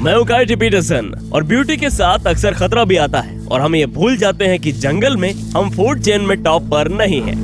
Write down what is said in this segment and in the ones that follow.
मैं हूं काइटी पीटरसन और ब्यूटी के साथ अक्सर खतरा भी आता है और हम ये भूल जाते हैं कि जंगल में हम फूड चेन में टॉप पर नहीं हैं।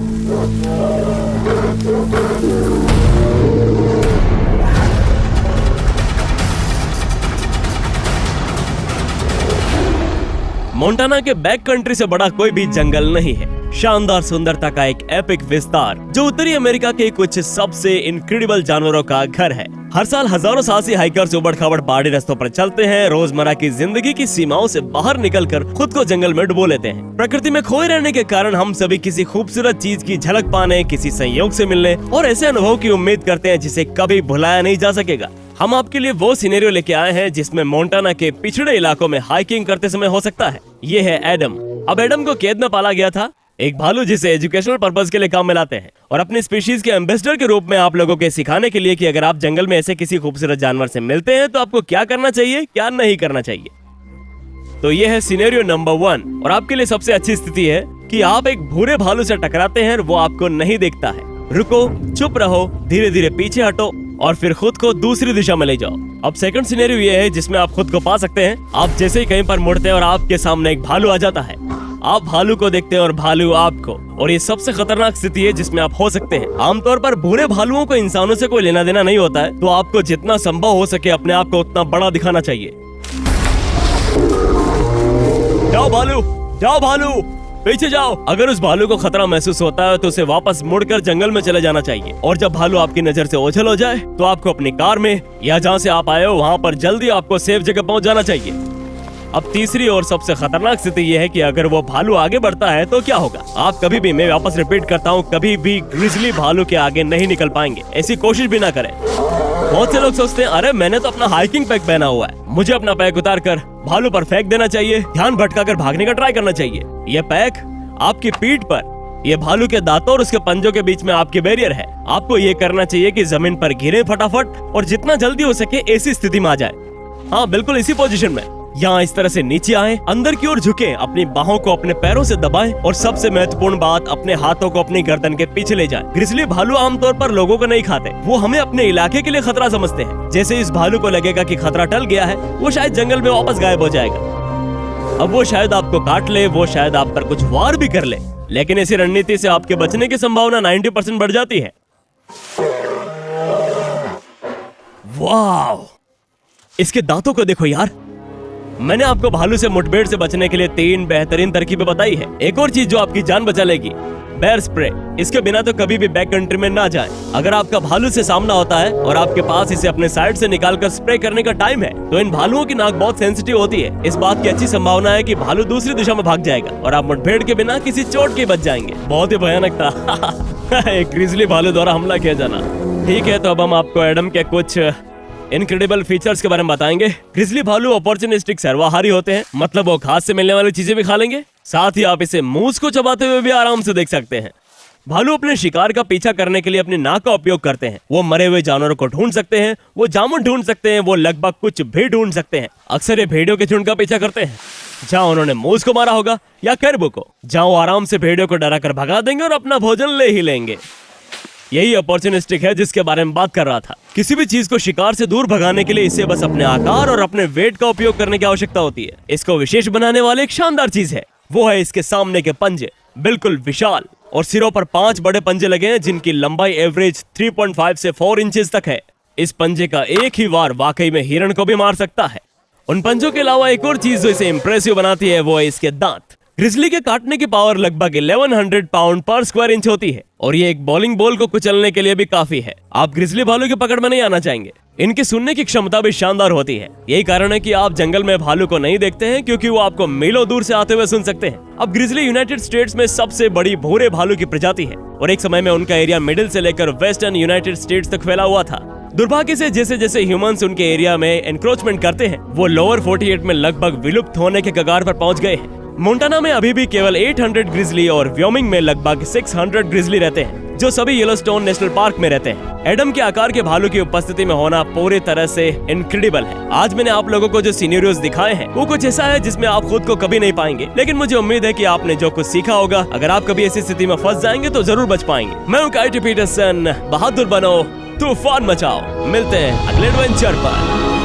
मोंटाना के बैक कंट्री से बड़ा कोई भी जंगल नहीं है। शानदार सुंदरता का एक एपिक विस्तार जो उत्तरी अमेरिका के कुछ सबसे इनक्रेडिबल जानवरों का घर है। हर साल हजारों साहसी हाइकर्स उबड़-खाबड़ पहाड़ी रास्तों पर चलते हैं, रोजमर्रा की जिंदगी की सीमाओं से बाहर निकलकर खुद को जंगल में डुबो लेते हैं। प्रकृति में खोए रहने के कारण हम सभी किसी खूबसूरत चीज की झलक पाने, किसी संयोग से मिलने और ऐसे अनुभव की उम्मीद करते हैं जिसे कभी भुलाया नहीं जा सकेगा। हम आपके लिए वो सिनेरियो लेके आए हैं जिसमें मोंटाना के पिछड़े इलाकों में हाइकिंग करते समय हो सकता है। ये है एडम। अब एडम को कैद में पाला गया था, एक भालू जिसे एजुकेशनल पर्पस के लिए काम में लाते हैं और अपनी स्पीशीज के एम्बेसडर के रूप में आप लोगों के सिखाने के लिए कि अगर आप जंगल में ऐसे किसी खूबसूरत जानवर से मिलते हैं तो आपको क्या करना चाहिए, क्या नहीं करना चाहिए। तो ये है सिनेरियो नंबर 1 और आपके लिए सबसे अच्छी स्थिति है कि आप एक भूरे भालू से टकराते हैं और वो आपको नहीं देखता है। रुको, चुप रहो, धीरे धीरे पीछे हटो और फिर खुद को दूसरी दिशा में ले जाओ। अब सेकंड सिनेरियो ये है जिसमें आप खुद को पा सकते हैं। आप जैसे ही कहीं पर मुड़ते हैं और आपके सामने एक भालू आ जाता है, आप भालू को देखते हैं और भालू आपको, और ये सबसे खतरनाक स्थिति है जिसमें आप हो सकते हैं। आमतौर पर भूरे भालुओं को इंसानों से कोई लेना देना नहीं होता है, तो आपको जितना संभव हो सके अपने आप को उतना बड़ा दिखाना चाहिए। जाओ भालू, जाओ भालू, पीछे जाओ। अगर उस भालू को खतरा महसूस होता है तो उसे वापस मुड़कर जंगल में चले जाना चाहिए और जब भालू आपकी नजर से ओझल हो जाए तो आपको अपनी कार में या जहाँ से आप आए हो वहाँ पर जल्दी आपको सेफ जगह पहुँच जाना चाहिए। अब तीसरी और सबसे खतरनाक स्थिति यह है कि अगर वो भालू आगे बढ़ता है तो क्या होगा। आप कभी भी, मैं वापस रिपीट करता हूँ, कभी भी ग्रिजली भालू के आगे नहीं निकल पाएंगे, ऐसी कोशिश भी ना करें। बहुत से लोग सोचते हैं अरे मैंने तो अपना हाइकिंग पैक पहना हुआ है, मुझे अपना पैक उतार कर भालू पर फेंक देना चाहिए, ध्यान भटकाकर भागने का ट्राई करना चाहिए। ये पैक आपकी पीठ पर, ये भालू के दांतों और उसके पंजों के बीच में आपकी बैरियर है। आपको ये करना चाहिए कि जमीन पर गिरे फटाफट और जितना जल्दी हो सके ऐसी स्थिति में आ जाए। हाँ, बिल्कुल इसी पोजीशन में, यहाँ इस तरह से नीचे आए, अंदर की ओर झुके, अपनी बाहों को अपने पैरों से दबाएं और सबसे महत्वपूर्ण बात, अपने हाथों को अपनी गर्दन के पीछे ले जाएं। ग्रिजली भालू आमतौर पर लोगों को नहीं खाते, वो हमें अपने इलाके के लिए खतरा समझते हैं। जैसे इस भालू को लगेगा कि खतरा टल गया है, वो शायद जंगल में वापस गायब हो जाएगा। अब वो शायद आपको काट ले, वो शायद आप पर कुछ वार भी कर ले, लेकिन ऐसी रणनीति से आपके बचने की संभावना 90% बढ़ जाती है। वाव, इसके दांतों को देखो यार। मैंने आपको भालू से मुठभेड़ से बचने के लिए 3 बेहतरीन तरकीबें बताई है। एक और चीज जो आपकी जान बचा लेगी, बेयर स्प्रे। इसके बिना तो कभी भी बैक कंट्री में ना जाएं। अगर आपका भालू से सामना होता है और आपके पास इसे अपने साइड से निकालकर स्प्रे करने का टाइम है, तो इन भालुओं की नाक बहुत सेंसिटिव होती है। इस बात की अच्छी संभावना है कि भालू दूसरी दिशा में भाग जाएगा और आप मुठभेड़ के बिना किसी चोट के बच जाएंगे। बहुत ही भयानक था एक ग्रिजली भालू द्वारा हमला किया जाना। ठीक है, तो अब हम आपको एडम के कुछ इनक्रेडिबल फीचर्स के बारे में बताएंगे। ग्रिजली भालू अपॉर्चुनिस्टिक सर्वाहारी होते हैं, मतलब वो घास से मिलने वाली चीजें भी खा लेंगे। साथ ही आप इसे मूस को चबाते हुए भी आराम से देख सकते हैं। भालू अपने शिकार का पीछा करने के लिए अपनी नाक का उपयोग करते हैं। वो मरे हुए जानवरों को ढूंढ सकते हैं, वो जामुन ढूंढ सकते हैं, वो लगभग कुछ भी ढूंढ सकते हैं। अक्सर ये भेड़ियों के झुंड का पीछा करते हैं, जहाँ उन्होंने मूस को मारा होगा या कैरबू को, जहाँ वो आराम से भेड़ियों को डरा कर भगा देंगे और अपना भोजन ले ही लेंगे। यही अपॉर्चुनिस्टिक है जिसके बारे में बात कर रहा था। किसी भी चीज को शिकार से दूर भगाने के लिए इसे बस अपने आकार और अपने वेट का उपयोग करने की आवश्यकता होती है। इसको विशेष बनाने वाले एक शानदार चीज है, वो है इसके सामने के पंजे, बिल्कुल विशाल, और सिरों पर 5 बड़े पंजे लगे हैं जिनकी लंबाई एवरेज 3.5 से 4 इंचेस तक है। इस पंजे का एक ही वार वाकई में हिरण को भी मार सकता है। उन पंजों के अलावा एक और चीज जो इसे इंप्रेसिव बनाती है वो है इसके दांत। ग्रिजली के काटने की पावर लगभग 1100 पाउंड पर स्क्वायर इंच होती है और ये एक बॉलिंग बॉल को कुचलने के लिए भी काफी है। आप ग्रिजली भालू की पकड़ में नहीं आना चाहेंगे। इनकी सुनने की क्षमता भी शानदार होती है। यही कारण है कि आप जंगल में भालू को नहीं देखते हैं, क्योंकि वो आपको मीलों दूर से आते हुए सुन सकते हैं। अब ग्रिजली यूनाइटेड स्टेट्स में सबसे बड़ी भूरे भालू की प्रजाति है और एक समय में उनका एरिया मिडिल से लेकर वेस्टर्न यूनाइटेड स्टेट्स तक फैला हुआ था। दुर्भाग्य से जैसे जैसे ह्यूमंस उनके एरिया में एनक्रोचमेंट करते हैं, वो लोअर 48 में लगभग विलुप्त होने के कगार पर पहुंच गए हैं। मोंटाना में अभी भी केवल 800 ग्रिजली और व्योमिंग में लगभग 600 ग्रिजली रहते हैं, जो सभी येलोस्टोन नेशनल पार्क में रहते हैं। एडम के आकार के भालू की उपस्थिति में होना पूरी तरह से इनक्रेडिबल है। आज मैंने आप लोगों को जो सिनेरियोस दिखाए हैं वो कुछ ऐसा है जिसमें आप खुद को कभी नहीं पाएंगे, लेकिन मुझे उम्मीद है कि आपने जो कुछ सीखा होगा। अगर आप कभी ऐसी स्थिति में फंस जाएंगे तो जरूर बच पाएंगे। मैं हूं काइटी पीटरसन, बहादुर बनो, तूफान मचाओ। मिलते हैं अगले एडवेंचर पर।